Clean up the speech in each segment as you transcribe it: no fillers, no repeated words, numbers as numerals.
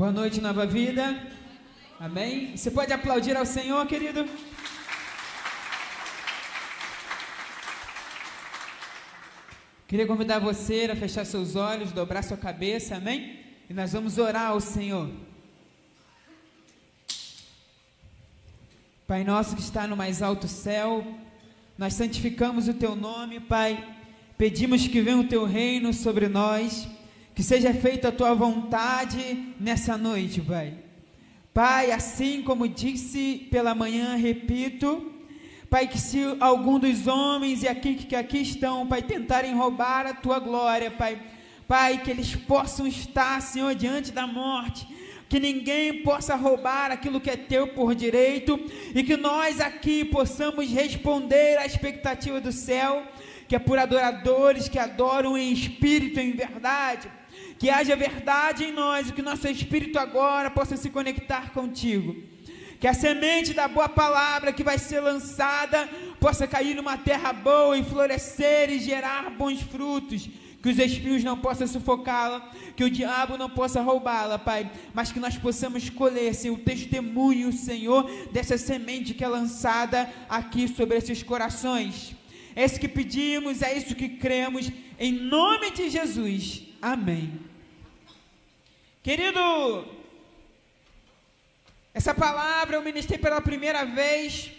Boa noite, Nova Vida. Amém? Você pode aplaudir ao Senhor, querido? Queria convidar você a fechar seus olhos, dobrar sua cabeça, amém? E nós vamos orar ao Senhor. Pai nosso que está no mais alto céu, nós santificamos o Teu nome, Pai. Pedimos que venha o Teu reino sobre nós, que seja feita a Tua vontade nessa noite, Pai. Pai, assim como disse pela manhã, repito, Pai, que se algum dos homens que aqui estão, Pai, tentarem roubar a Tua glória, Pai, que eles possam estar, Senhor, diante da morte, que ninguém possa roubar aquilo que é Teu por direito, e que nós aqui possamos responder à expectativa do céu, que é por adoradores que adoram em espírito e em verdade, que haja verdade em nós, e que nosso espírito agora possa se conectar contigo, que a semente da boa palavra que vai ser lançada possa cair numa terra boa e florescer e gerar bons frutos, que os espinhos não possam sufocá-la, que o diabo não possa roubá-la, Pai, mas que nós possamos colher, Senhor, o testemunho, Senhor, dessa semente que é lançada aqui sobre esses corações. É isso que pedimos, é isso que cremos, em nome de Jesus, amém. Querido, essa palavra eu ministrei pela primeira vez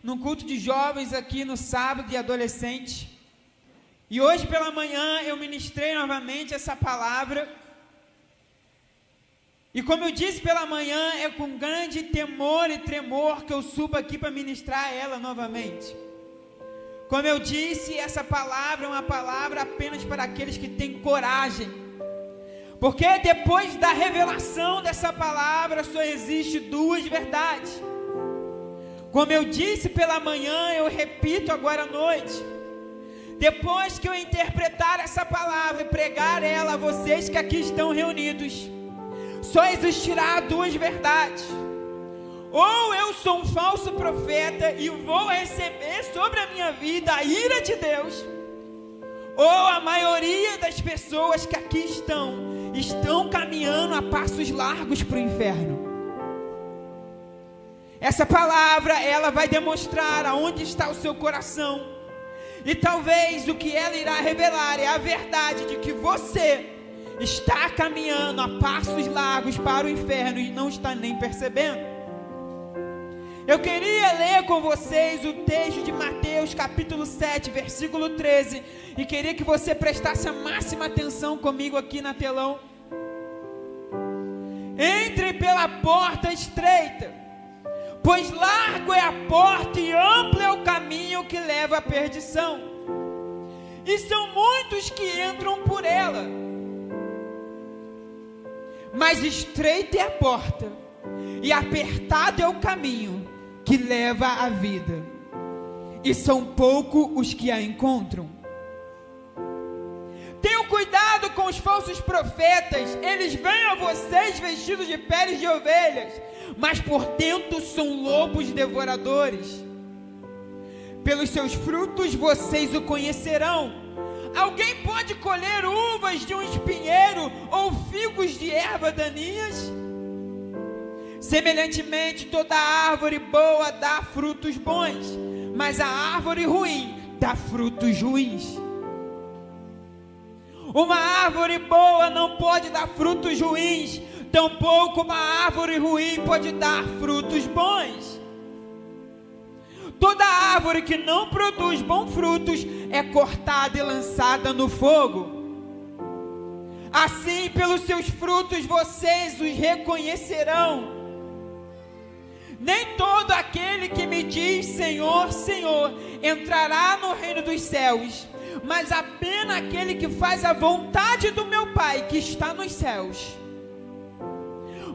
num culto de jovens aqui no sábado e adolescente, e hoje pela manhã eu ministrei novamente essa palavra, e como eu disse pela manhã, é com grande temor e tremor que eu subo aqui para ministrar ela novamente. Como eu disse, essa palavra é uma palavra apenas para aqueles que têm coragem, porque depois da revelação dessa palavra só existe duas verdades. Como eu disse pela manhã, eu repito agora à noite, depois que eu interpretar essa palavra e pregar ela a vocês que aqui estão reunidos, só existirá duas verdades: ou eu sou um falso profeta e vou receber sobre a minha vida a ira de Deus, ou a maioria das pessoas que aqui estão caminhando a passos largos para o inferno. Essa palavra, ela vai demonstrar aonde está o seu coração, e talvez o que ela irá revelar é a verdade de que você está caminhando a passos largos para o inferno e não está nem percebendo. Eu queria ler com vocês o texto de Mateus capítulo 7, versículo 13, e queria que você prestasse a máxima atenção comigo aqui na telão. Entre pela porta estreita, pois largo é a porta e amplo é o caminho que leva à perdição, e são muitos que entram por ela, mas estreita é a porta e apertado é o caminho que leva à vida, e são poucos os que a encontram. Tenham cuidado com os falsos profetas, eles vêm a vocês vestidos de peles de ovelhas, mas por dentro são lobos devoradores. Pelos seus frutos vocês o conhecerão. Alguém pode colher uvas de um espinheiro ou figos de erva daninhas? Semelhantemente, toda árvore boa dá frutos bons, mas a árvore ruim dá frutos ruins. Uma árvore boa não pode dar frutos ruins, tampouco uma árvore ruim pode dar frutos bons. Toda árvore que não produz bons frutos é cortada e lançada no fogo. Assim, pelos seus frutos vocês os reconhecerão. Nem todo aquele que me diz Senhor, Senhor, entrará no reino dos céus, mas apenas aquele que faz a vontade do meu Pai que está nos céus.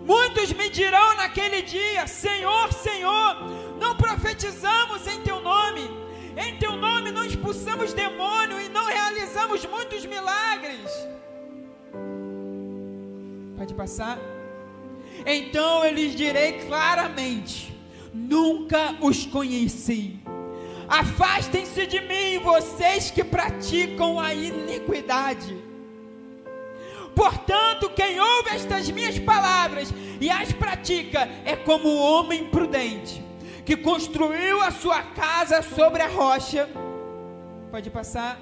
Muitos me dirão naquele dia: Senhor, Senhor, não profetizamos em Teu nome não expulsamos demônio e não realizamos muitos milagres. Pode passar? Então eu lhes direi claramente: nunca os conheci. Afastem-se de mim, vocês que praticam a iniquidade. Portanto, quem ouve estas minhas palavras e as pratica é como o homem prudente, que construiu a sua casa sobre a rocha. Pode passar.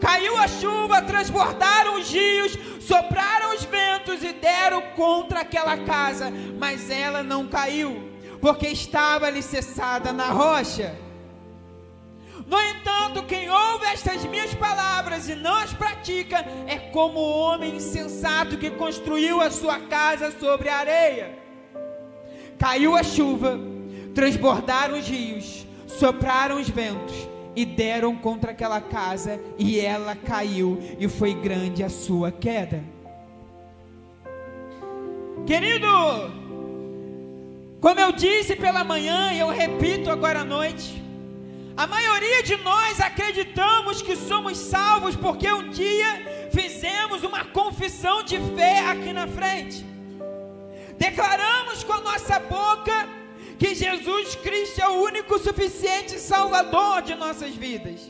Caiu a chuva, transbordaram os rios, sopraram os ventos e deram contra aquela casa, mas ela não caiu, porque estava alicerçada na rocha. No entanto, quem ouve estas minhas palavras e não as pratica é como o homem insensato que construiu a sua casa sobre a areia. Caiu a chuva, transbordaram os rios, sopraram os ventos e deram contra aquela casa, e ela caiu, e foi grande a sua queda. Querido, como eu disse pela manhã e eu repito agora à noite, a maioria de nós acreditamos que somos salvos porque um dia fizemos uma confissão de fé aqui na frente. Declaramos com a nossa boca que Jesus Cristo é o único suficiente Salvador de nossas vidas.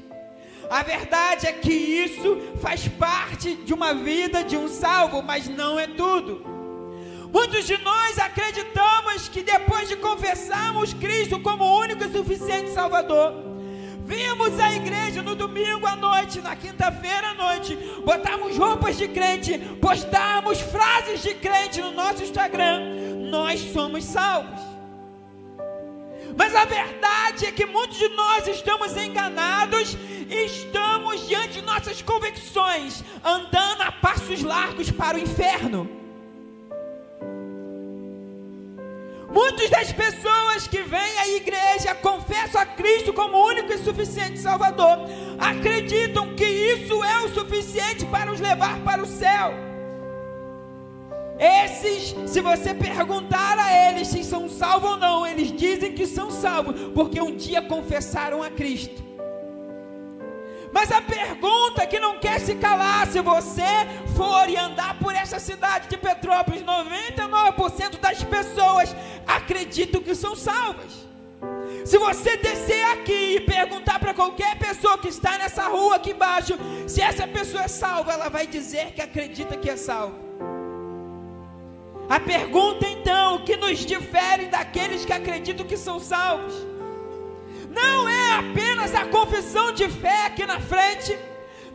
A verdade é que isso faz parte de uma vida de um salvo, mas não é tudo. Muitos de nós acreditamos que depois de confessarmos Cristo como o único e suficiente Salvador, vimos a igreja no domingo à noite, na quinta-feira à noite, botarmos roupas de crente, postarmos frases de crente no nosso Instagram, nós somos salvos. Mas a verdade é que muitos de nós estamos enganados e estamos diante de nossas convicções, andando a passos largos para o inferno. Muitas das pessoas que vêm à igreja, confessam a Cristo como único e suficiente Salvador, acreditam que isso é o suficiente para os levar para o céu. Esses, se você perguntar a eles se são salvos ou não, eles dizem que são salvos, porque um dia confessaram a Cristo. Mas a pergunta que não quer se calar, se você for e andar por essa cidade de Petrópolis, 99% das pessoas acreditam que são salvas. Se você descer aqui e perguntar para qualquer pessoa que está nessa rua aqui embaixo, se essa pessoa é salva, ela vai dizer que acredita que é salva. A pergunta então, o que nos difere daqueles que acreditam que são salvos? Não é apenas a confissão de fé aqui na frente,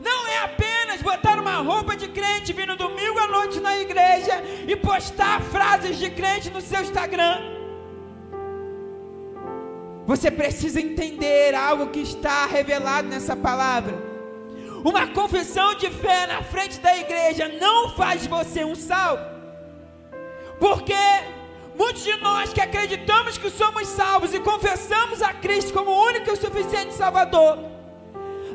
não é apenas botar uma roupa de crente, vir no domingo à noite na igreja e postar frases de crente no seu Instagram. Você precisa entender algo que está revelado nessa palavra. Uma confissão de fé na frente da igreja não faz você um salvo, porque muitos de nós que acreditamos que somos salvos e confessamos a Cristo como o único e suficiente Salvador,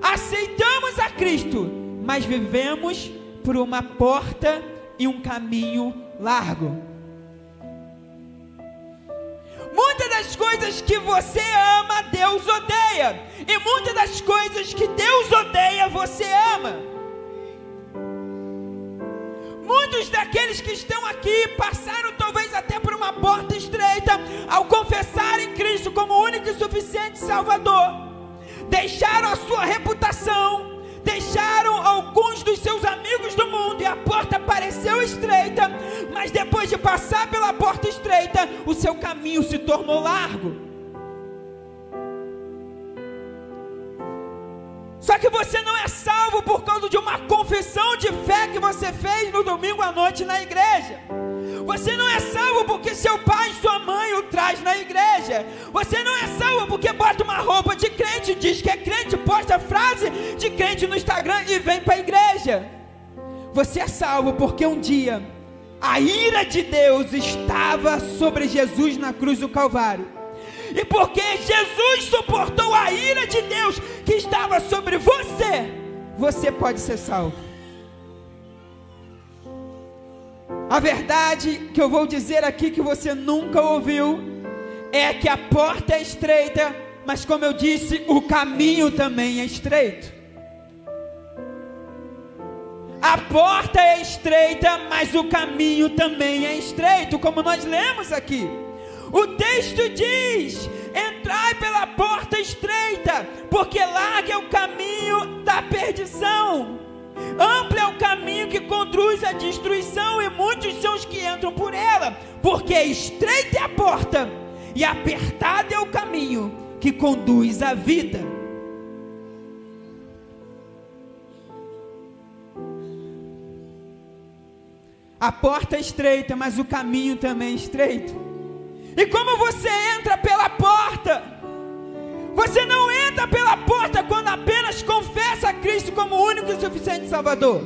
aceitamos a Cristo, mas vivemos por uma porta e um caminho largo. Muitas das coisas que você ama, Deus odeia, e muitas das coisas que Deus odeia, você ama. Muitos daqueles que estão aqui passaram talvez até por uma porta estreita ao confessarem Cristo como o único e suficiente Salvador. Deixaram a sua reputação, deixaram alguns dos seus amigos do mundo e a porta pareceu estreita, mas depois de passar pela porta estreita, o seu caminho se tornou largo. Só que você não é salvo por causa de uma confissão de fé que você fez no domingo à noite na igreja. Você não é salvo porque seu pai e sua mãe o traz na igreja. Você não é salvo porque bota uma roupa de crente, diz que é crente, posta frase de crente no Instagram e vem para a igreja. Você é salvo porque um dia a ira de Deus estava sobre Jesus na cruz do Calvário. E porque Jesus suportou a ira de Deus que estava sobre você, você pode ser salvo. A verdade que eu vou dizer aqui que você nunca ouviu é que a porta é estreita, mas como eu disse, o caminho também é estreito. A porta é estreita, mas o caminho também é estreito, como nós lemos aqui. O texto diz: entrai pela porta estreita, porque largo é o caminho da perdição. Amplo é o caminho que conduz à destruição, e muitos são os que entram por ela, porque estreita é a porta e apertado é o caminho que conduz à vida. A porta é estreita, mas o caminho também é estreito. E como você entra pela porta? Você não entra pela porta quando apenas confessa a Cristo como único e suficiente Salvador.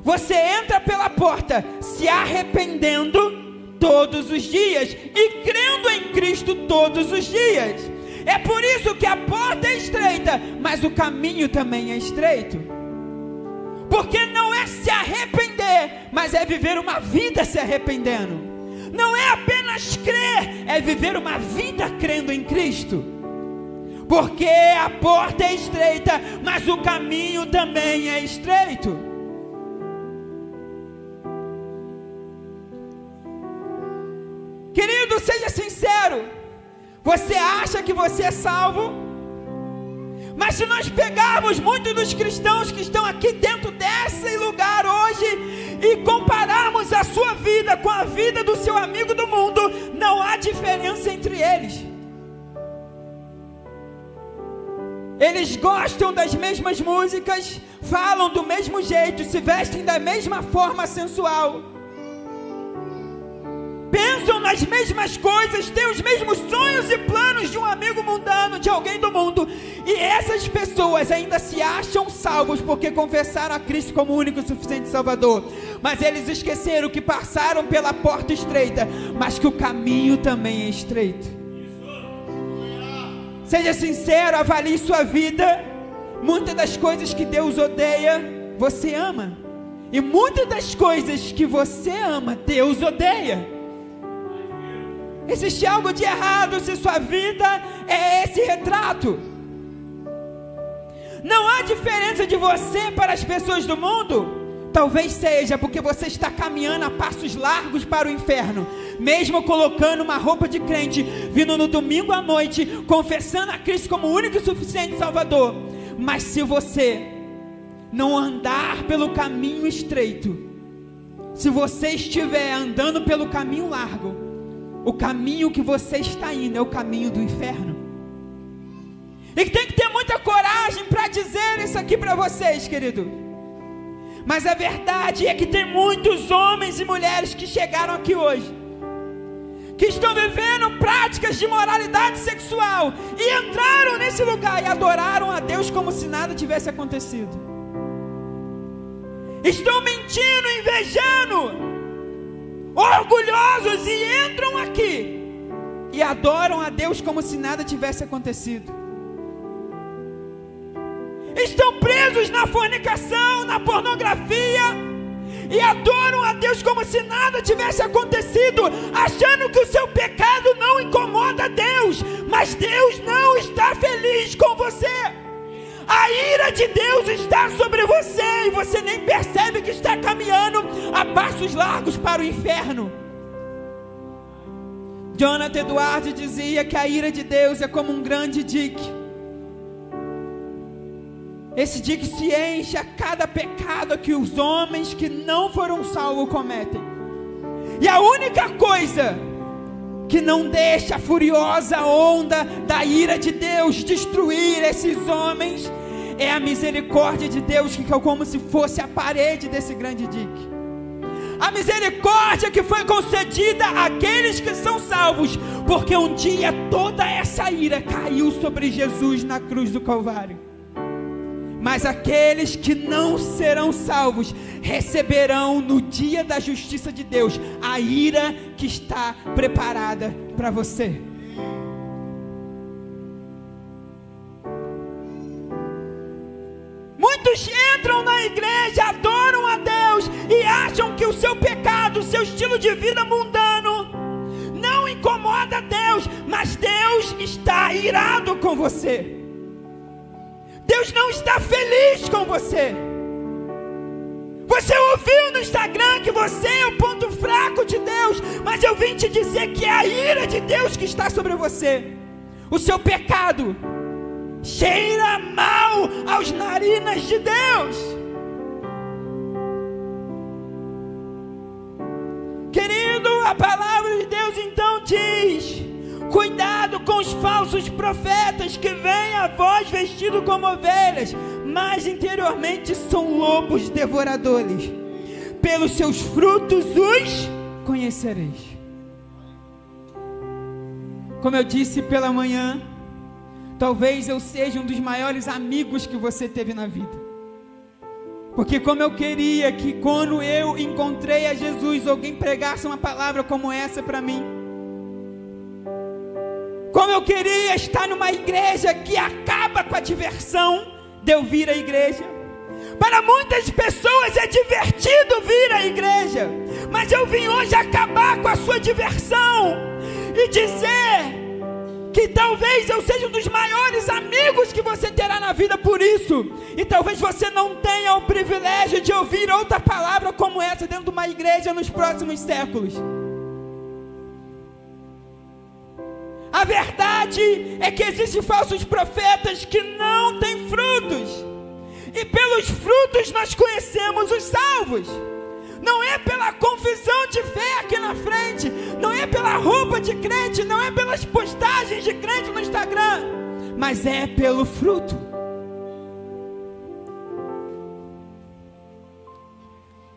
Você entra pela porta se arrependendo todos os dias e crendo em Cristo todos os dias. É por isso que a porta é estreita, mas o caminho também é estreito. Porque não é se arrepender, mas é viver uma vida se arrependendo. Não é apenas crer, é viver uma vida crendo em Cristo. Porque a porta é estreita, mas o caminho também é estreito. Querido, seja sincero. Você acha que você é salvo? Mas se nós pegarmos muitos dos cristãos que estão aqui dentro desse lugar hoje e compararmos a sua vida com a vida do seu amigo do mundo, não há diferença entre eles. Eles gostam das mesmas músicas, falam do mesmo jeito, se vestem da mesma forma sensual, pensam nas mesmas coisas, têm os mesmos sonhos e planos de um amigo mundano, de alguém do mundo. E essas pessoas ainda se acham salvos porque confessaram a Cristo como único e suficiente Salvador. Mas eles esqueceram que passaram pela porta estreita, mas que o caminho também é estreito. Seja sincero, avalie sua vida. Muitas das coisas que Deus odeia, você ama. E muitas das coisas que você ama, Deus odeia. Existe algo de errado se sua vida é esse retrato. Não há diferença de você para as pessoas do mundo? Talvez seja porque você está caminhando a passos largos para o inferno, mesmo colocando uma roupa de crente, vindo no domingo à noite, confessando a Cristo como único e suficiente Salvador. Mas se você não andar pelo caminho estreito, se você estiver andando pelo caminho largo, o caminho que você está indo é o caminho do inferno. E tem que ter muita coragem para dizer isso aqui para vocês, querido. Mas a verdade é que tem muitos homens e mulheres que chegaram aqui hoje, que estão vivendo práticas de moralidade sexual, e entraram nesse lugar e adoraram a Deus como se nada tivesse acontecido. Estão mentindo, invejando, orgulhosos, e entram aqui e adoram a Deus como se nada tivesse acontecido. Estão presos na fornicação, na pornografia, e adoram a Deus como se nada tivesse acontecido, achando que o seu pecado não incomoda a Deus. Mas Deus não está feliz com você. A ira de Deus está sobre você, e você nem percebe que está caminhando a passos largos para o inferno. Jonathan Edwards dizia que a ira de Deus é como um grande dique. Esse dique se enche a cada pecado que os homens que não foram salvos cometem. E a única coisa que não deixa a furiosa onda da ira de Deus destruir esses homens é a misericórdia de Deus, que é como se fosse a parede desse grande dique. A misericórdia que foi concedida àqueles que são salvos, porque um dia toda essa ira caiu sobre Jesus na cruz do Calvário. Mas aqueles que não serão salvos receberão no dia da justiça de Deus a ira que está preparada para você. Muitos entram na igreja, adoram a Deus e acham que o seu pecado, o seu estilo de vida mundano não incomoda Deus, mas Deus está irado com você. Deus não está feliz com você. Você ouviu no Instagram que você é o ponto fraco de Deus, mas eu vim te dizer que é a ira de Deus que está sobre você. O seu pecado cheira mal aos narinas de Deus. A palavra de Deus então diz: cuidado com os falsos profetas que vêm a vós vestidos como ovelhas, mas interiormente são lobos devoradores. Pelos seus frutos os conhecereis. Como eu disse pela manhã, talvez eu seja um dos maiores amigos que você teve na vida. Porque como eu queria que quando eu encontrei a Jesus, alguém pregasse uma palavra como essa para mim. Como eu queria estar numa igreja que acaba com a diversão de eu vir à igreja. Para muitas pessoas é divertido vir à igreja, mas eu vim hoje acabar com a sua diversão e dizer que talvez eu seja um dos maiores amigos que você terá na vida por isso. E talvez você não tenha o privilégio de ouvir outra palavra como essa dentro de uma igreja nos próximos séculos. A verdade é que existem falsos profetas que não têm frutos. E pelos frutos nós conhecemos os salvos. Não é pela confissão de fé aqui na frente, não é pela roupa de crente, não é pelas postagens de crente no Instagram, mas é pelo fruto.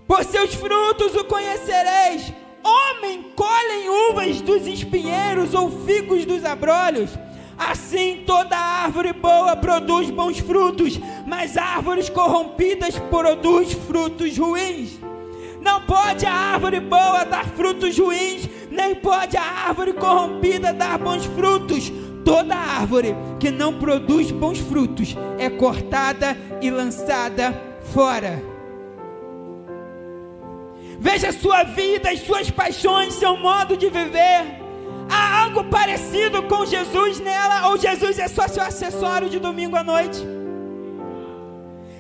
Por seus frutos o conhecereis. Homem colhem uvas dos espinheiros ou figos dos abrolhos. Assim toda árvore boa produz bons frutos, mas árvores corrompidas produzem frutos ruins. Não pode a árvore boa dar frutos ruins, nem pode a árvore corrompida dar bons frutos. Toda árvore que não produz bons frutos é cortada e lançada fora. Veja sua vida, as suas paixões, seu modo de viver. Há algo parecido com Jesus nela, ou Jesus é só seu acessório de domingo à noite?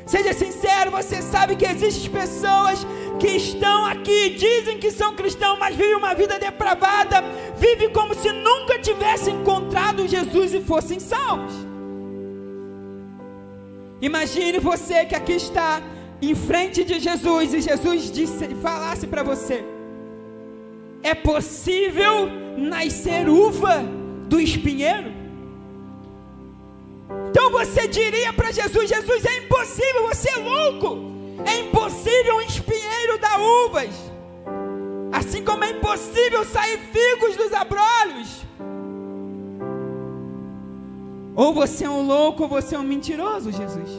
Seja sincero, você sabe que existem pessoas que estão aqui, dizem que são cristãos, mas vivem uma vida depravada, vivem como se nunca tivessem encontrado Jesus e fossem salvos. Imagine você que aqui está em frente de Jesus, e Jesus falasse para você: é possível nascer uva do espinheiro? Então você diria para Jesus: Jesus, é impossível, você é louco, é impossível um espinheiro dar uvas, assim como é impossível sair figos dos abrolhos. Ou você é um louco, ou você é um mentiroso, Jesus.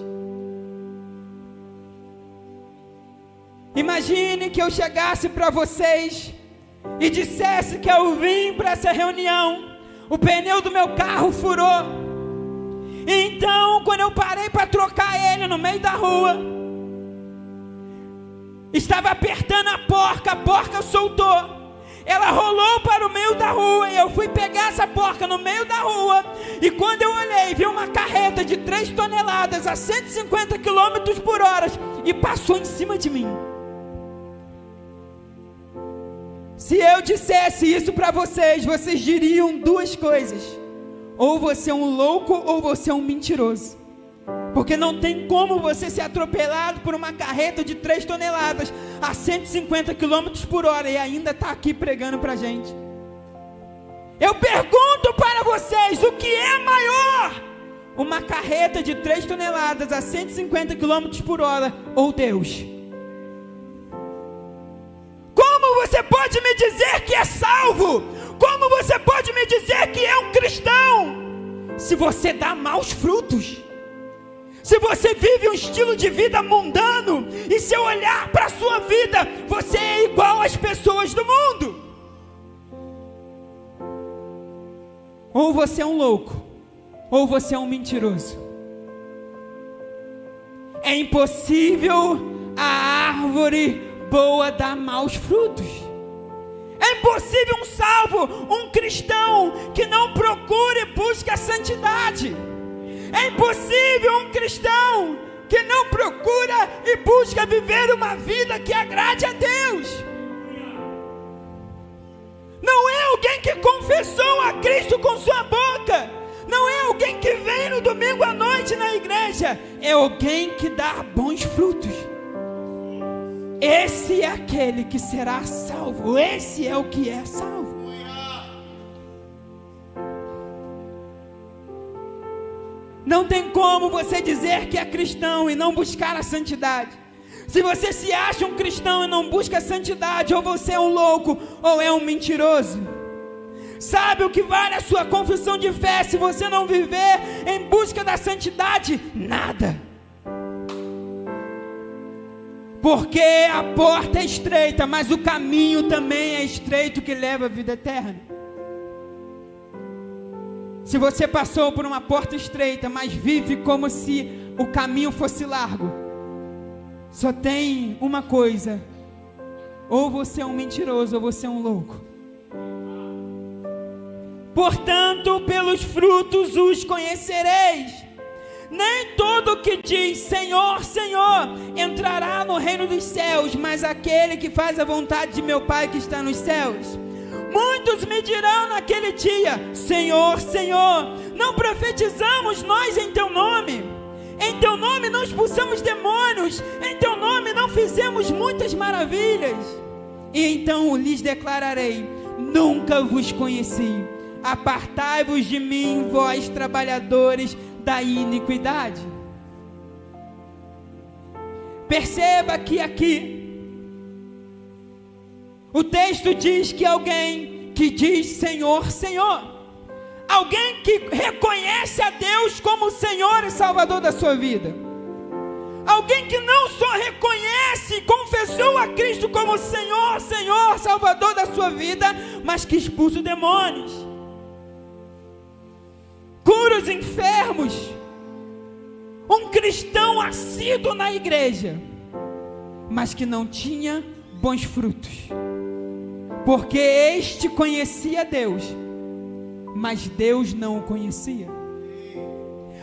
Imagine que eu chegasse para vocês e dissesse que eu vim para essa reunião, o pneu do meu carro furou. Então, quando eu parei para trocar ele no meio da rua, estava apertando a porca soltou. Ela rolou para o meio da rua e eu fui pegar essa porca no meio da rua. E quando eu olhei, vi uma carreta de 3 toneladas a 150 km por hora e passou em cima de mim. Se eu dissesse isso para vocês, vocês diriam duas coisas: ou você é um louco, ou você é um mentiroso. Porque não tem como você ser atropelado por uma carreta de 3 toneladas a 150 km por hora e ainda está aqui pregando para a gente. Eu pergunto para vocês: o que é maior? Uma carreta de 3 toneladas a 150 km por hora ou Deus? Como você pode me dizer que é salvo? Como você pode me dizer que é um cristão? Se você dá maus frutos, se você vive um estilo de vida mundano, e se eu olhar para a sua vida, você é igual às pessoas do mundo. Ou você é um louco, ou você é um mentiroso. É impossível a árvore boa dar maus frutos. É impossível um salvo, um cristão que não procure e busque a santidade. É impossível um cristão que não procura e busca viver uma vida que agrade a Deus. Não é alguém que confessou a Cristo com sua boca. Não é alguém que vem no domingo à noite na igreja. É alguém que dá bons frutos. esse é aquele que será salvo, esse é o que é salvo. Não tem como você dizer que é cristão e não buscar a santidade. Se você se acha um cristão e não busca a santidade, ou você é um louco, ou é um mentiroso. Sabe o que vale a sua confissão de fé se você não viver em busca da santidade? Nada. Porque a porta é estreita, mas o caminho também é estreito que leva à vida eterna. Se você passou por uma porta estreita, mas vive como se o caminho fosse largo, só tem uma coisa: ou você é um mentiroso, ou você é um louco. Portanto, pelos frutos os conhecereis. Nem todo que diz Senhor, Senhor, entrará no reino dos céus, mas aquele que faz a vontade de meu Pai que está nos céus. Muitos me dirão naquele dia: Senhor, Senhor, não profetizamos nós em teu nome? Em teu nome não expulsamos demônios? Em teu nome não fizemos muitas maravilhas? E então lhes declararei: nunca vos conheci. Apartai-vos de mim, vós trabalhadores da iniquidade. Perceba que aqui o texto diz que alguém que diz Senhor, Senhor, alguém que reconhece a Deus como Senhor e Salvador da sua vida, alguém que não só reconhece e confessou a Cristo como Senhor, Senhor, Salvador da sua vida, mas que expulsa demônios, cura os enfermos, um cristão assíduo na igreja, mas que não tinha bons frutos, porque este conhecia Deus, mas Deus não o conhecia.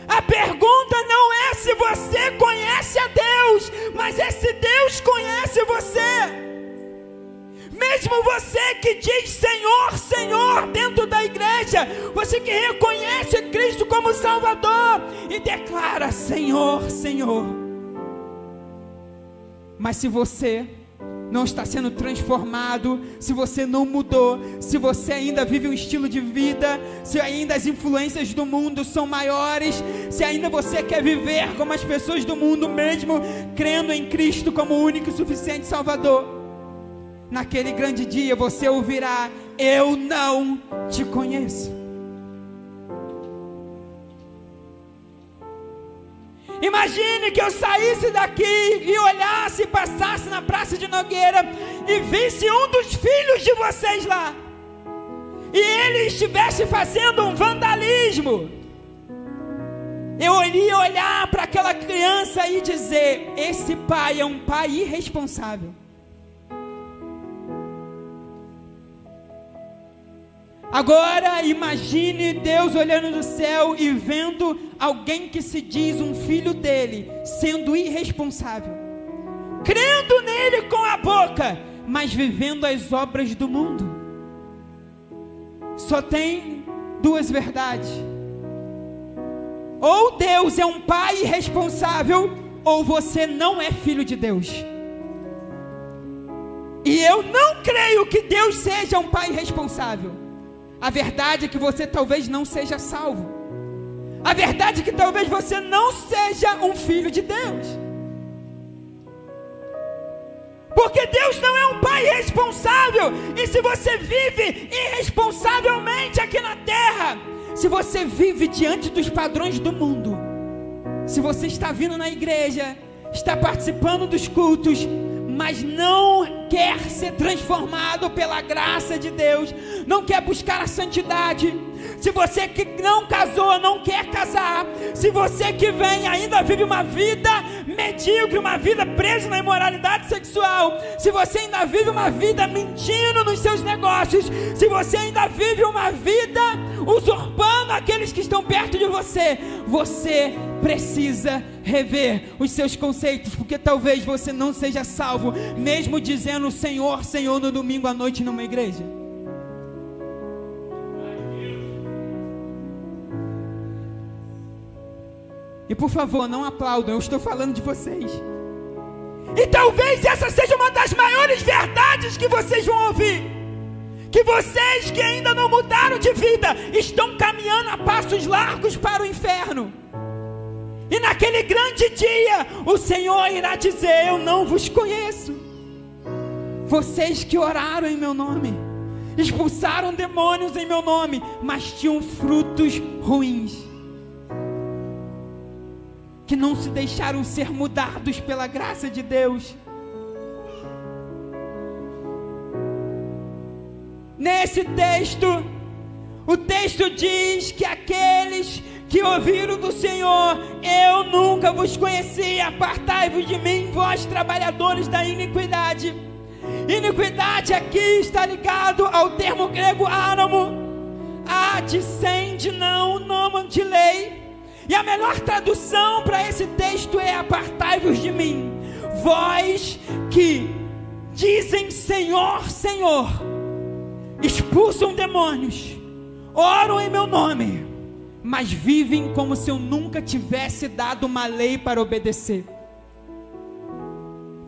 A pergunta não é se você conhece a Deus, mas é se Deus conhece você. Mesmo você que diz Senhor, Senhor dentro da igreja, você que reconhece Cristo como Salvador e declara Senhor, Senhor, mas se você não está sendo transformado, se você não mudou, se você ainda vive um estilo de vida, se ainda as influências do mundo são maiores, se ainda você quer viver como as pessoas do mundo, mesmo crendo em Cristo como o único e suficiente Salvador, naquele grande dia você ouvirá: eu não te conheço. Imagine que eu saísse daqui e olhasse, passasse na Praça de Nogueira e visse um dos filhos de vocês lá, e ele estivesse fazendo um vandalismo. Eu iria olhar para aquela criança e dizer: esse pai é um pai irresponsável. Agora imagine Deus olhando do céu e vendo alguém que se diz um filho dele sendo irresponsável, crendo nele com a boca, mas vivendo as obras do mundo. Só tem duas verdades: ou Deus é um pai irresponsável, ou você não é filho de Deus. E eu não creio que Deus seja um pai irresponsável. A verdade é que você talvez não seja salvo. A verdade é que talvez você não seja um filho de Deus. Porque Deus não é um pai irresponsável. E se você vive irresponsavelmente aqui na terra, se você vive diante dos padrões do mundo, se você está vindo na igreja, está participando dos cultos, mas não quer ser transformado pela graça de Deus, não quer buscar a santidade, se você que não casou, não quer casar, se você que vem ainda vive uma vida medíocre, uma vida presa na imoralidade sexual, se você ainda vive uma vida mentindo nos seus negócios, se você ainda vive uma vida usurpando aqueles que estão perto de você, você precisa rever os seus conceitos, porque talvez você não seja salvo, mesmo dizendo Senhor, Senhor no domingo à noite numa igreja. E por favor, não aplaudam, eu estou falando de vocês. E talvez essa seja uma das maiores verdades que vocês vão ouvir. Que vocês que ainda não mudaram de vida estão caminhando a passos largos para o inferno. E naquele grande dia o Senhor irá dizer: eu não vos conheço. Vocês que oraram em meu nome, expulsaram demônios em meu nome, mas tinham frutos ruins, que não se deixaram ser mudados pela graça de Deus. Nesse texto, o texto diz que aqueles que ouviram do Senhor: eu nunca vos conheci, apartai-vos de mim, vós trabalhadores da iniquidade. Iniquidade aqui está ligado ao termo grego áramo, adicende não, nome de lei. E a melhor tradução para esse texto é: apartai-vos de mim, vós que dizem Senhor, Senhor, expulsam demônios, oram em meu nome, mas vivem como se eu nunca tivesse dado uma lei para obedecer.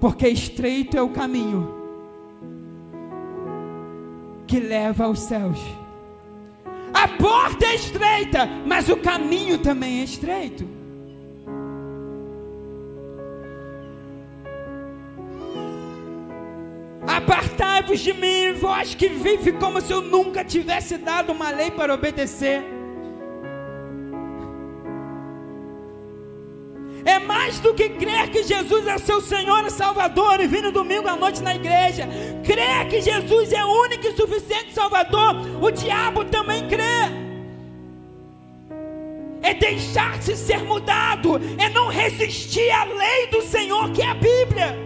Porque estreito é o caminho que leva aos céus. A porta é estreita, mas o caminho também é estreito. Apartai-vos de mim, vós que vivem como se eu nunca tivesse dado uma lei para obedecer. É mais do que crer que Jesus é seu Senhor e Salvador e vir no domingo à noite na igreja. Crer que Jesus é o único e suficiente Salvador, o diabo também crê. É deixar-se ser mudado, é não resistir à lei do Senhor, que é a Bíblia.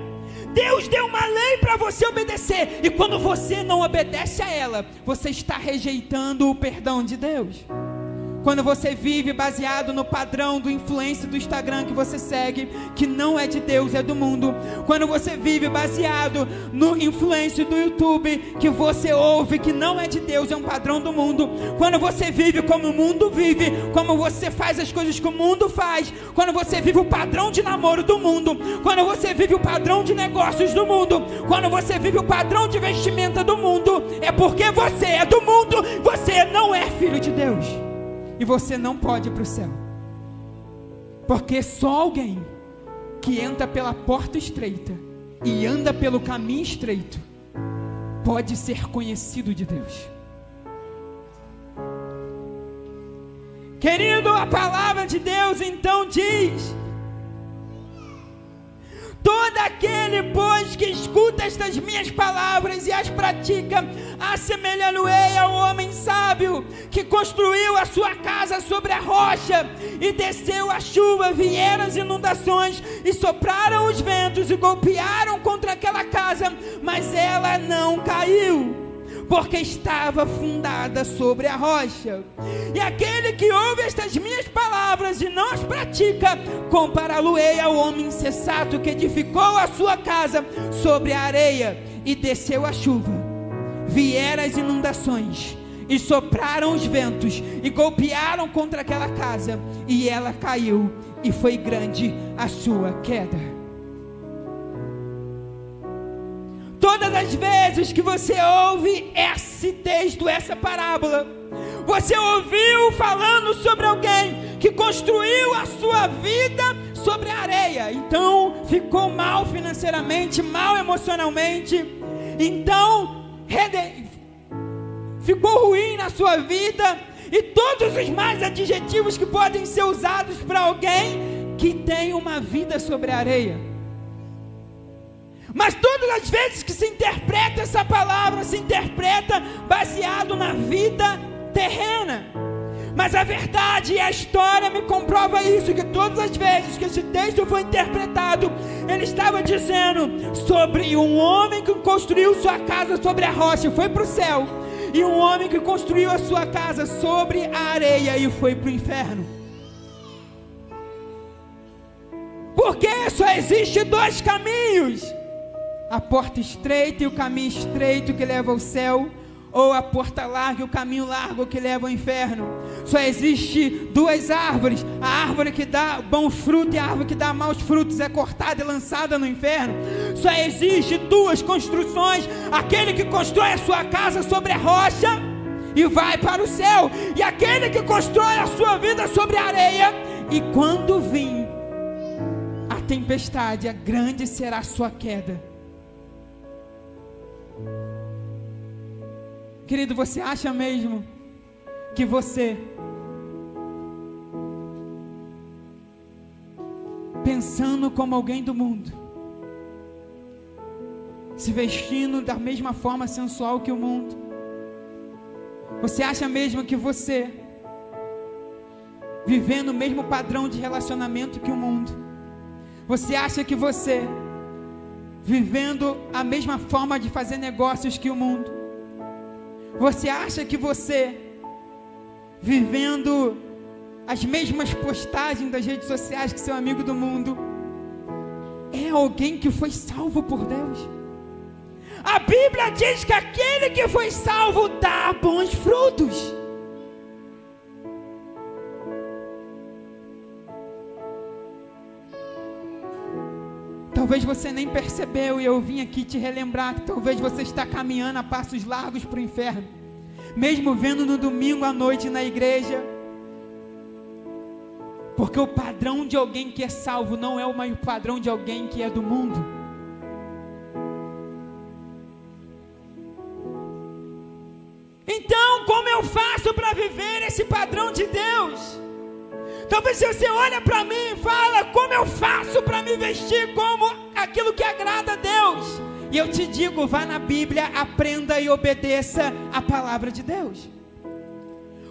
Deus deu uma lei para você obedecer, e quando você não obedece a ela, você está rejeitando o perdão de Deus. Quando você vive baseado no padrão do influência do Instagram que você segue, que não é de Deus, é do mundo. Quando você vive baseado no influência do YouTube, que você ouve, que não é de Deus, é um padrão do mundo. Quando você vive como o mundo vive, como você faz as coisas que o mundo faz. Quando você vive o padrão de namoro do mundo. Quando você vive o padrão de negócios do mundo. Quando você vive o padrão de vestimenta do mundo. É porque você é do mundo, você não é filho de Deus. E você não pode ir para o céu. Porque só alguém que entra pela porta estreita e anda pelo caminho estreito pode ser conhecido de Deus. Querido, a palavra de Deus então diz: todo aquele, pois, que escuta estas minhas palavras e as pratica, assemelhá-lo-ei ao homem sábio, que construiu a sua casa sobre a rocha, e desceu a chuva, vieram as inundações, e sopraram os ventos, e golpearam contra aquela casa, mas ela não caiu, porque estava fundada sobre a rocha. E aquele que ouve estas minhas palavras e não as pratica, compará-lo-ei ao homem insensato que edificou a sua casa sobre a areia, e desceu a chuva, vieram as inundações, e sopraram os ventos, e golpearam contra aquela casa, e ela caiu, e foi grande a sua queda. Todas as vezes que você ouve esse texto, essa parábola, você ouviu falando sobre alguém que construiu a sua vida sobre a areia. Então ficou mal financeiramente, mal emocionalmente. Então ficou ruim na sua vida. E todos os mais adjetivos que podem ser usados para alguém que tem uma vida sobre a areia. Mas todas as vezes que se interpreta essa palavra, se interpreta baseado na vida terrena. Mas a verdade e a história me comprova isso, que todas as vezes que esse texto foi interpretado, ele estava dizendo sobre um homem que construiu sua casa sobre a rocha e foi para o céu, e um homem que construiu a sua casa sobre a areia e foi para o inferno. Porque só existe dois caminhos: a porta estreita e o caminho estreito que leva ao céu, ou a porta larga e o caminho largo que leva ao inferno. Só existe duas árvores: a árvore que dá bons frutos e a árvore que dá maus frutos é cortada e lançada no inferno. Só existe duas construções: aquele que constrói a sua casa sobre a rocha e vai para o céu, e aquele que constrói a sua vida sobre a areia, e quando vir a tempestade, a grande será a sua queda. Querido, você acha mesmo que você, pensando como alguém do mundo, se vestindo da mesma forma sensual que o mundo, você acha mesmo que você, vivendo o mesmo padrão de relacionamento que o mundo, você acha que você, vivendo a mesma forma de fazer negócios que o mundo, você acha que você, vivendo as mesmas postagens das redes sociais que seu amigo do mundo, é alguém que foi salvo por Deus? A Bíblia diz que aquele que foi salvo dá bons frutos. Talvez você nem percebeu, e eu vim aqui te relembrar que talvez você está caminhando a passos largos para o inferno, mesmo vendo no domingo à noite na igreja, porque o padrão de alguém que é salvo não é o padrão de alguém que é do mundo. Então, como eu faço para viver esse padrão de Deus? Talvez você olha para mim e fala: como eu faço para me vestir como aquilo que agrada a Deus? E eu te digo: vá na Bíblia, aprenda e obedeça a palavra de Deus.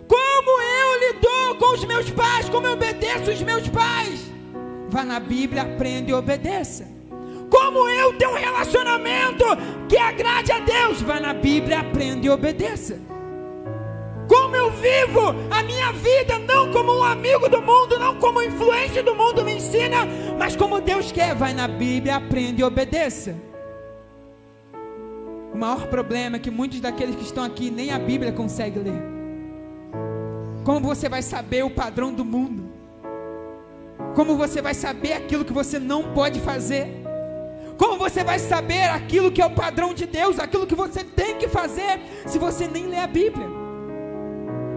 Como eu lido com os meus pais, como eu obedeço os meus pais? Vá na Bíblia, aprenda e obedeça. Como eu tenho um relacionamento que agrade a Deus? Vá na Bíblia, aprenda e obedeça. Como eu vivo a minha vida, não como um amigo do mundo, não como influência do mundo me ensina, mas como Deus quer. Vai na Bíblia, aprenda e obedeça. O maior problema é que muitos daqueles que estão aqui nem a Bíblia conseguem ler. Como você vai saber o padrão do mundo? Como você vai saber aquilo que você não pode fazer? Como você vai saber aquilo que é o padrão de Deus, aquilo que você tem que fazer, se você nem lê a Bíblia?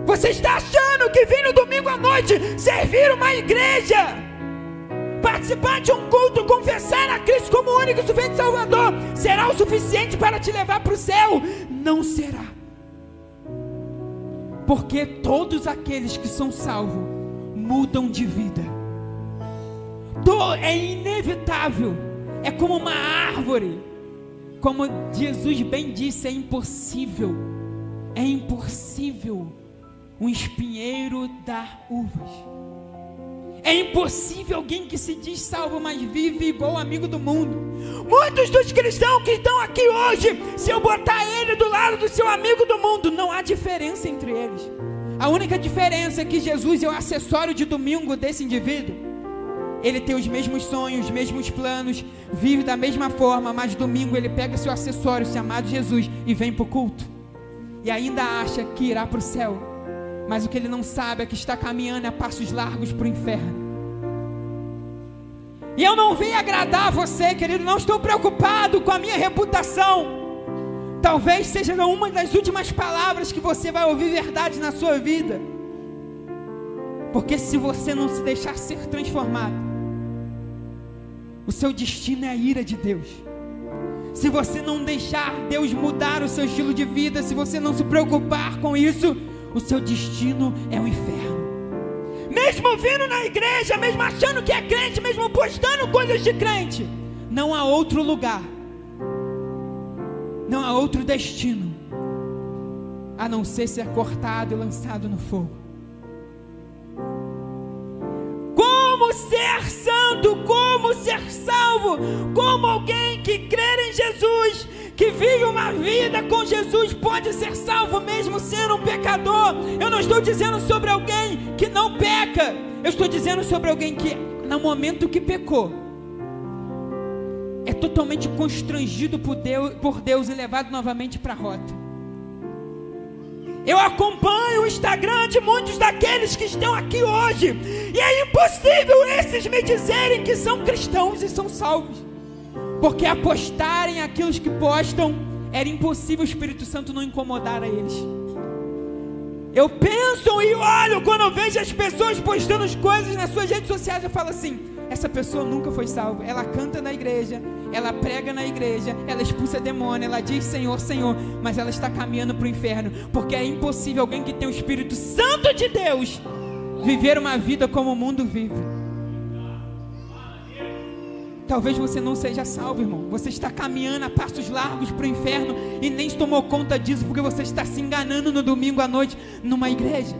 Você está achando que vir no domingo à noite, servir uma igreja, participar de um culto, confessar a Cristo como o único e suficiente Salvador, será o suficiente para te levar para o céu? Não será. Porque todos aqueles que são salvos mudam de vida. É inevitável. É como uma árvore. Como Jesus bem disse, é impossível um espinheiro dar uvas. É impossível alguém que se diz salvo, mas vive igual amigo do mundo. Muitos dos cristãos que estão aqui hoje, se eu botar ele do lado do seu amigo do mundo, não há diferença entre eles. A única diferença é que Jesus é o acessório de domingo desse indivíduo. Ele tem os mesmos sonhos, os mesmos planos, vive da mesma forma, mas domingo ele pega seu acessório chamado Jesus e vem para o culto. E ainda acha que irá para o céu. Mas o que ele não sabe é que está caminhando a passos largos para o inferno. E eu não vim agradar você, querido, não estou preocupado com a minha reputação. Talvez seja uma das últimas palavras que você vai ouvir verdade na sua vida. Porque se você não se deixar ser transformado, o seu destino é a ira de Deus. Se você não deixar Deus mudar o seu estilo de vida, se você não se preocupar com isso, o seu destino é o inferno. Mesmo vindo na igreja, mesmo achando que é crente, mesmo postando coisas de crente, não há outro lugar, não há outro destino, a não ser cortado e lançado no fogo. Como ser santo, como ser salvo, como alguém que crê em Jesus, que vive uma vida com Jesus, pode ser salvo mesmo sendo um pecador. Eu não estou dizendo sobre alguém que não peca, eu estou dizendo sobre alguém que no momento que pecou, é totalmente constrangido por Deus e levado novamente para a rota. Eu acompanho o Instagram de muitos daqueles que estão aqui hoje, e é impossível esses me dizerem que são cristãos e são salvos, porque apostarem aquilo que postam, era impossível o Espírito Santo não incomodar a eles. Eu penso e olho, quando eu vejo as pessoas postando as coisas nas suas redes sociais, eu falo assim: essa pessoa nunca foi salva. Ela canta na igreja, ela prega na igreja, ela expulsa demônio, ela diz Senhor, Senhor, mas ela está caminhando para o inferno, porque é impossível alguém que tem o Espírito Santo de Deus viver uma vida como o mundo vive. Talvez você não seja salvo, irmão. Você está caminhando a passos largos para o inferno e nem tomou conta disso, porque você está se enganando no domingo à noite numa igreja.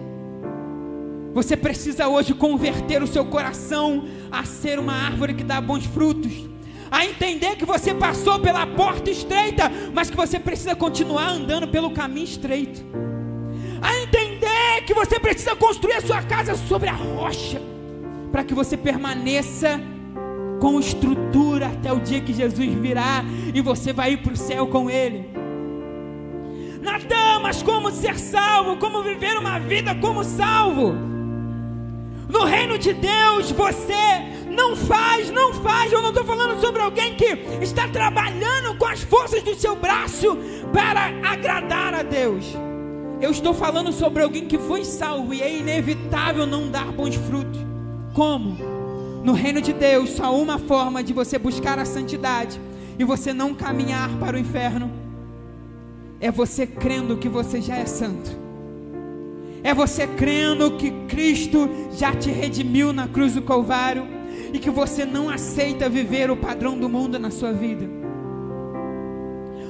Você precisa hoje converter o seu coração a ser uma árvore que dá bons frutos, a entender que você passou pela porta estreita, mas que você precisa continuar andando pelo caminho estreito, a entender que você precisa construir a sua casa sobre a rocha, para que você permaneça com estrutura até o dia que Jesus virá e você vai ir para o céu com Ele. Natan, mas como ser salvo? Como viver uma vida como salvo? No reino de Deus você não faz, eu não estou falando sobre alguém que está trabalhando com as forças do seu braço para agradar a Deus. Eu estou falando sobre alguém que foi salvo e é inevitável não dar bons frutos. Como? No reino de Deus, só uma forma de você buscar a santidade e você não caminhar para o inferno é você crendo que você já é santo. É você crendo que Cristo já te redimiu na cruz do Calvário e que você não aceita viver o padrão do mundo na sua vida.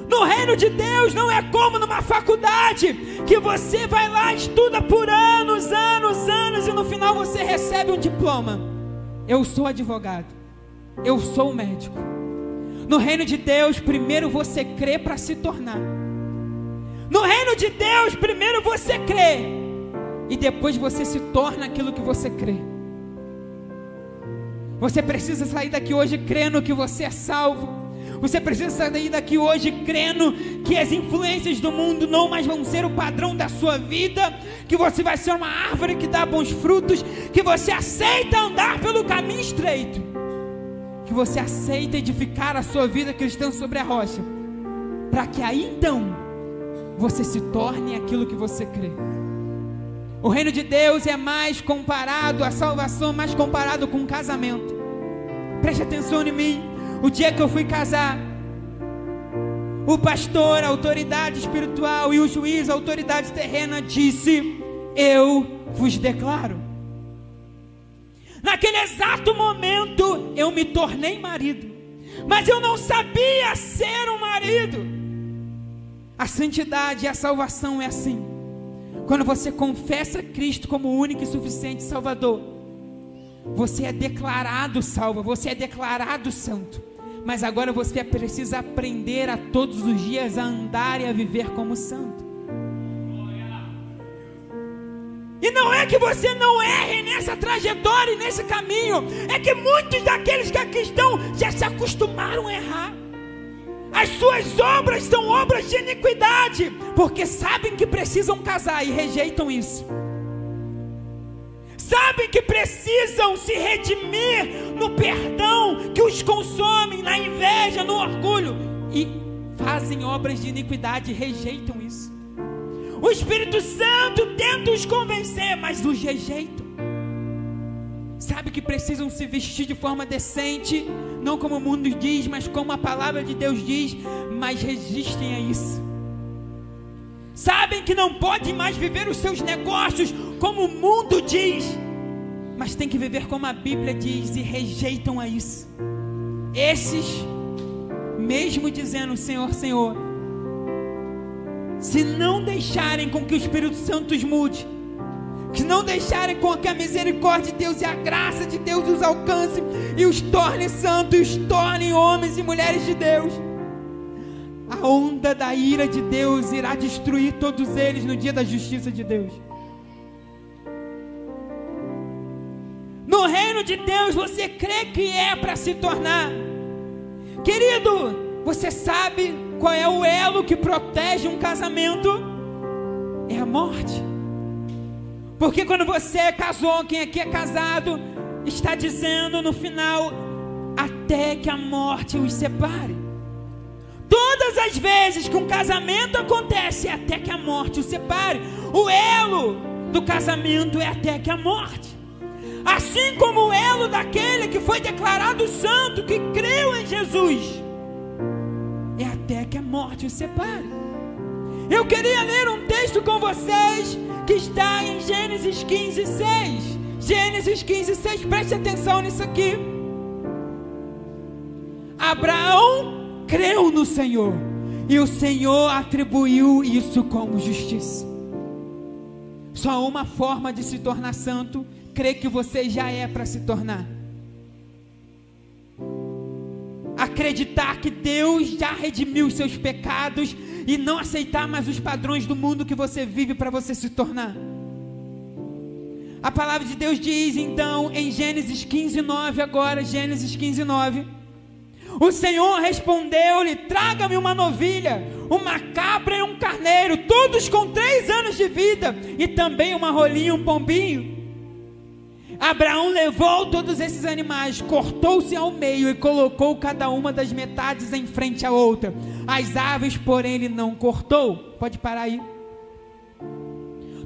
No reino de Deus não é como numa faculdade, que você vai lá, estuda por anos e no final você recebe um diploma. Eu sou advogado, eu sou médico. No reino de Deus, primeiro você crê para se tornar. No reino de Deus, primeiro você crê e depois você se torna aquilo que você crê. Você precisa sair daqui hoje crendo que você é salvo. Você precisa sair daqui hoje crendo que as influências do mundo não mais vão ser o padrão da sua vida, que você vai ser uma árvore que dá bons frutos, que você aceita andar pelo caminho estreito, que você aceita edificar a sua vida cristã sobre a rocha, para que aí então você se torne aquilo que você crê. O reino de Deus é mais comparado, a salvação é mais comparado com um casamento. Preste atenção em mim. O dia que eu fui casar, o pastor, a autoridade espiritual, e o juiz, a autoridade terrena, disse: eu vos declaro. Naquele exato momento eu me tornei marido, mas eu não sabia ser um marido. A santidade e a salvação é assim. Quando você confessa Cristo como o único e suficiente Salvador, você é declarado salvo, você é declarado santo. Mas agora você precisa aprender a todos os dias a andar e a viver como santo. E não é que você não erre nessa trajetória e nesse caminho, é que muitos daqueles que aqui estão já se acostumaram a errar. As suas obras são obras de iniquidade, porque sabem que precisam casar e rejeitam isso. Sabem que precisam se redimir no perdão que os consome, na inveja, no orgulho, e fazem obras de iniquidade e rejeitam isso. O Espírito Santo tenta os convencer, mas os rejeitam. Sabe que precisam se vestir de forma decente, não como o mundo diz, mas como a palavra de Deus diz, mas resistem a isso. Sabem que não podem mais viver os seus negócios como o mundo diz, mas tem que viver como a Bíblia diz, e rejeitam a isso. Esses, mesmo dizendo Senhor, Senhor, se não deixarem com que o Espírito Santo os mude, que não deixarem com que a misericórdia de Deus e a graça de Deus os alcance e os torne santos, e os torne homens e mulheres de Deus, a onda da ira de Deus irá destruir todos eles no dia da justiça de Deus. No reino de Deus você crê que é para se tornar. Querido, você sabe qual é o elo que protege um casamento? É a morte. Porque quando você casou, quem aqui é casado, está dizendo no final, até que a morte os separe. Todas as vezes que um casamento acontece, é até que a morte os separe. O elo do casamento é até que a morte. Assim como o elo daquele que foi declarado santo, que creu em Jesus, é até que a morte os separe. Eu queria ler um texto com vocês, que está em Gênesis 15:6. Gênesis 15:6, preste atenção nisso aqui. Abraão creu no Senhor, e o Senhor atribuiu isso como justiça. Só uma forma de se tornar santo, crer que você já é para se tornar. Acreditar que Deus já redimiu os seus pecados e não aceitar mais os padrões do mundo que você vive para você se tornar. A palavra de Deus diz então em Gênesis 15:9, agora Gênesis 15:9, o Senhor respondeu-lhe: traga-me uma novilha, uma cabra e um carneiro, todos com 3 anos de vida, e também uma rolinha e um pombinho. Abraão levou todos esses animais, cortou-se ao meio e colocou cada uma das metades em frente à outra. As aves, porém, ele não cortou. Pode parar aí.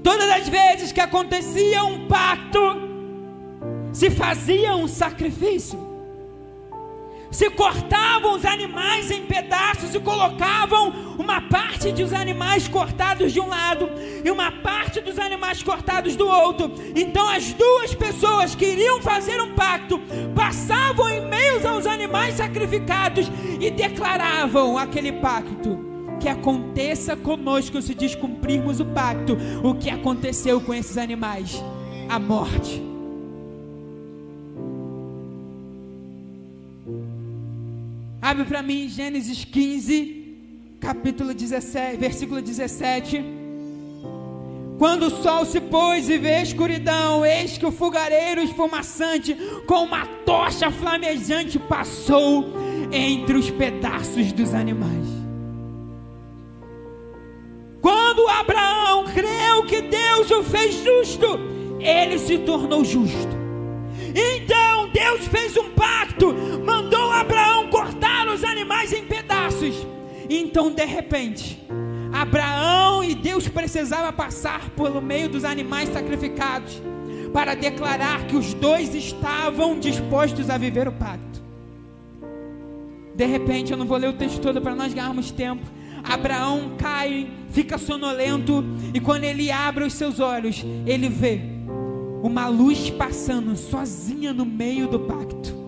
Todas as vezes que acontecia um pacto, se fazia um sacrifício. Se cortavam os animais em pedaços e colocavam uma parte dos animais cortados de um lado e uma parte dos animais cortados do outro. Então as duas pessoas que iriam fazer um pacto passavam em meio aos animais sacrificados e declaravam aquele pacto: que aconteça conosco se descumprirmos o pacto. O que aconteceu com esses animais? A morte. Abre para mim Gênesis 15, capítulo 17, versículo 17. Quando o sol se pôs e veio a escuridão, eis que o fogareiro esfumaçante com uma tocha flamejante passou entre os pedaços dos animais. Quando Abraão creu que Deus o fez justo, ele se tornou justo. Então Deus fez um pacto, mandou Abraão cortar os animais em pedaços. Então de repente, Abraão e Deus precisavam passar pelo meio dos animais sacrificados para declarar que os dois estavam dispostos a viver o pacto. De repente, eu não vou ler o texto todo para nós ganharmos tempo. Abraão cai, fica sonolento, e quando ele abre os seus olhos, ele vê uma luz passando sozinha no meio do pacto.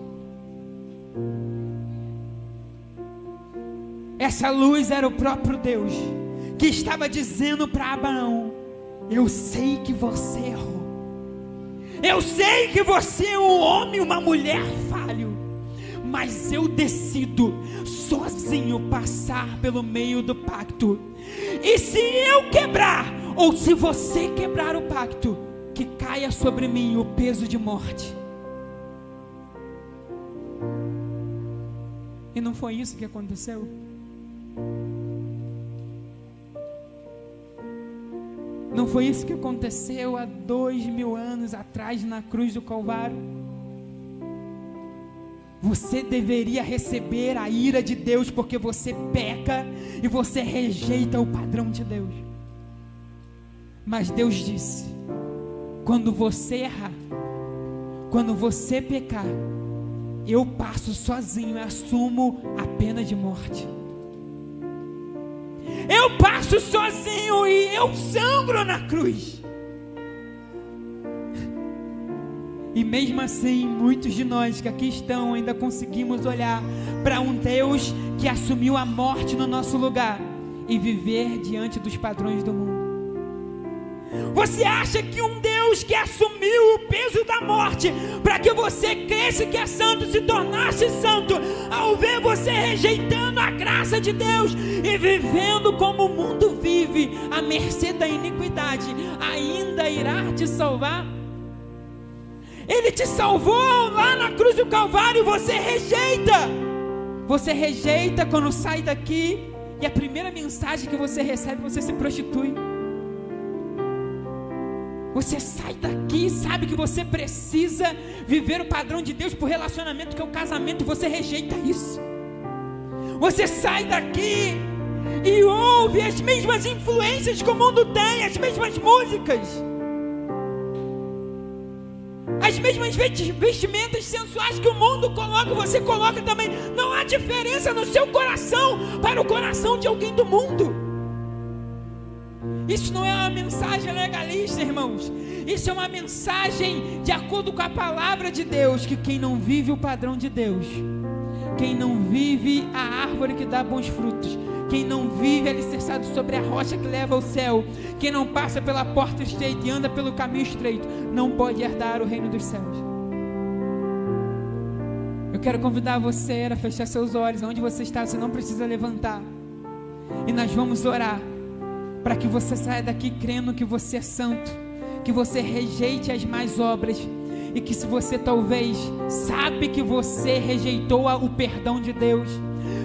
Essa luz era o próprio Deus, que estava dizendo para Abraão: eu sei que você errou, eu sei que você é um homem, uma mulher falho, mas eu decido sozinho passar pelo meio do pacto. E se eu quebrar, ou se você quebrar o pacto, que caia sobre mim o peso de morte. E não foi isso que aconteceu? Não foi isso que aconteceu há 2000 anos atrás na cruz do Calvário? Você deveria receber a ira de Deus porque você peca e você rejeita o padrão de Deus. Mas Deus disse: quando você errar, quando você pecar, eu passo sozinho e assumo a pena de morte. Eu passo sozinho e eu sangro na cruz. E mesmo assim, muitos de nós que aqui estão ainda conseguimos olhar para um Deus que assumiu a morte no nosso lugar e viver diante dos padrões do mundo. Você acha que um Deus que assumiu o peso da morte para que você cresça que é santo, se tornasse santo, ao ver você rejeitando a graça de Deus e vivendo como o mundo vive, à mercê da iniquidade, ainda irá te salvar? Ele te salvou lá na cruz do Calvário e você rejeita. Você rejeita quando sai daqui e a primeira mensagem que você recebe, você se prostitui. Você sai daqui, sabe que você precisa viver o padrão de Deus por relacionamento, que é o casamento, e você rejeita isso. Você sai daqui e ouve as mesmas influências que o mundo tem, as mesmas músicas, as mesmas vestimentas sensuais que o mundo coloca, você coloca também. Não há diferença no seu coração para o coração de alguém do mundo. Isso não é uma mensagem legalista, irmãos. Isso é uma mensagem de acordo com a palavra de Deus, que quem não vive o padrão de Deus, quem não vive a árvore que dá bons frutos, quem não vive alicerçado sobre a rocha que leva ao céu, quem não passa pela porta estreita e anda pelo caminho estreito, não pode herdar o reino dos céus. Eu quero convidar você a fechar seus olhos. Onde você está, você não precisa levantar, e nós vamos orar para que você saia daqui crendo que você é santo, que você rejeite as más obras, e que se você talvez sabe que você rejeitou o perdão de Deus,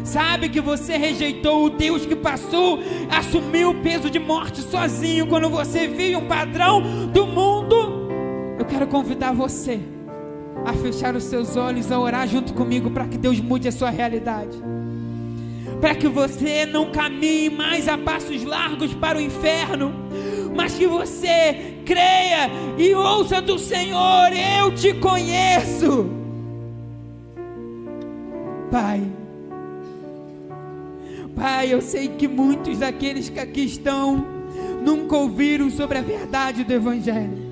sabe que você rejeitou o Deus que passou, assumiu o peso de morte sozinho, quando você vive um padrão do mundo, eu quero convidar você a fechar os seus olhos, a orar junto comigo, para que Deus mude a sua realidade, para que você não caminhe mais a passos largos para o inferno, mas que você creia e ouça do Senhor: eu te conheço. Pai, eu sei que muitos daqueles que aqui estão nunca ouviram sobre a verdade do Evangelho,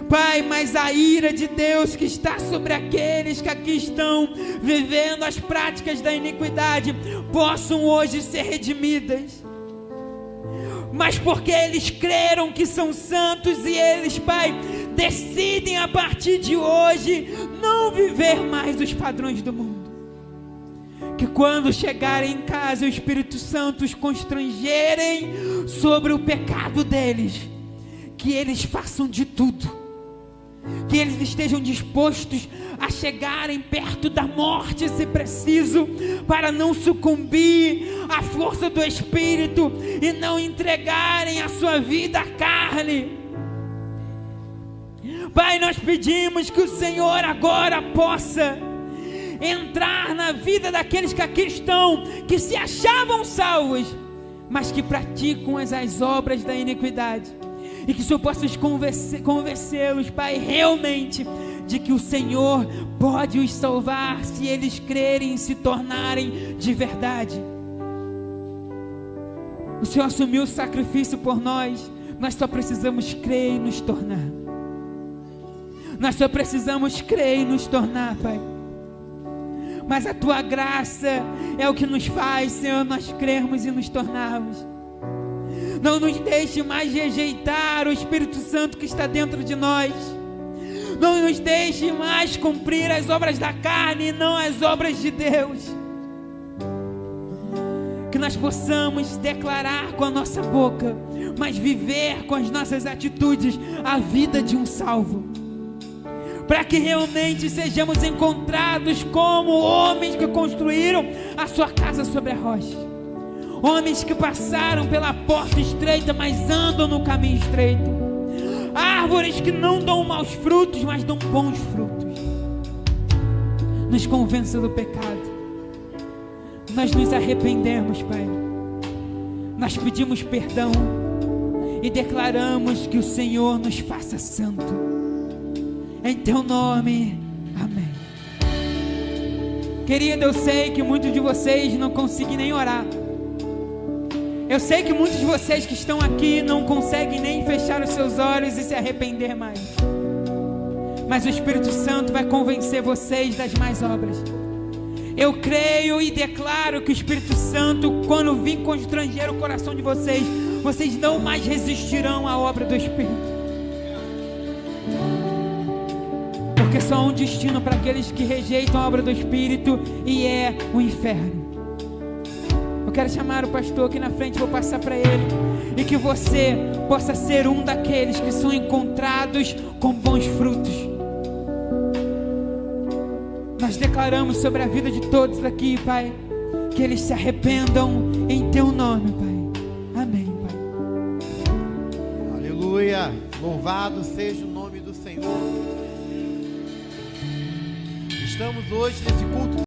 Pai, mas a ira de Deus que está sobre aqueles que aqui estão vivendo as práticas da iniquidade possam hoje ser redimidas, mas porque eles creram que são santos, e eles, Pai, decidem a partir de hoje não viver mais os padrões do mundo. Que quando chegarem em casa, o Espírito Santo os constrangerem sobre o pecado deles, que eles façam de tudo, que eles estejam dispostos a chegarem perto da morte, se preciso, para não sucumbir à força do Espírito e não entregarem a sua vida à carne. Pai, nós pedimos que o Senhor agora possa entrar na vida daqueles que aqui estão, que se achavam salvos, mas que praticam as obras da iniquidade, e que o Senhor possa convencê-los, Pai, realmente de que o Senhor pode os salvar, se eles crerem e se tornarem de verdade. O Senhor assumiu o sacrifício por nós, nós só precisamos crer e nos tornar. Nós só precisamos crer e nos tornar, Pai. Mas a Tua graça é o que nos faz, Senhor, nós crermos e nos tornarmos. Não nos deixe mais rejeitar o Espírito Santo que está dentro de nós. Não nos deixe mais cumprir as obras da carne e não as obras de Deus. Que nós possamos declarar com a nossa boca, mas viver com as nossas atitudes a vida de um salvo, para que realmente sejamos encontrados como homens que construíram a sua casa sobre a rocha, homens que passaram pela porta estreita, mas andam no caminho estreito, árvores que não dão maus frutos, mas dão bons frutos. Nos convença do pecado, nós nos arrependemos, Pai, nós pedimos perdão e declaramos que o Senhor nos faça santo. Em Teu nome, amém. Querido, eu sei que muitos de vocês não conseguem nem orar. Eu sei que muitos de vocês que estão aqui não conseguem nem fechar os seus olhos e se arrepender mais. Mas o Espírito Santo vai convencer vocês das más obras. Eu creio e declaro que o Espírito Santo, quando vir constranger o coração de vocês, vocês não mais resistirão à obra do Espírito. Porque só há um destino para aqueles que rejeitam a obra do Espírito, e é o inferno. Eu quero chamar o pastor aqui na frente, vou passar para ele, e que você possa ser um daqueles que são encontrados com bons frutos. Nós declaramos sobre a vida de todos aqui, Pai, que eles se arrependam em Teu nome, Pai. Amém, Pai. Aleluia. Louvado seja o nome do Senhor. Estamos hoje nesse culto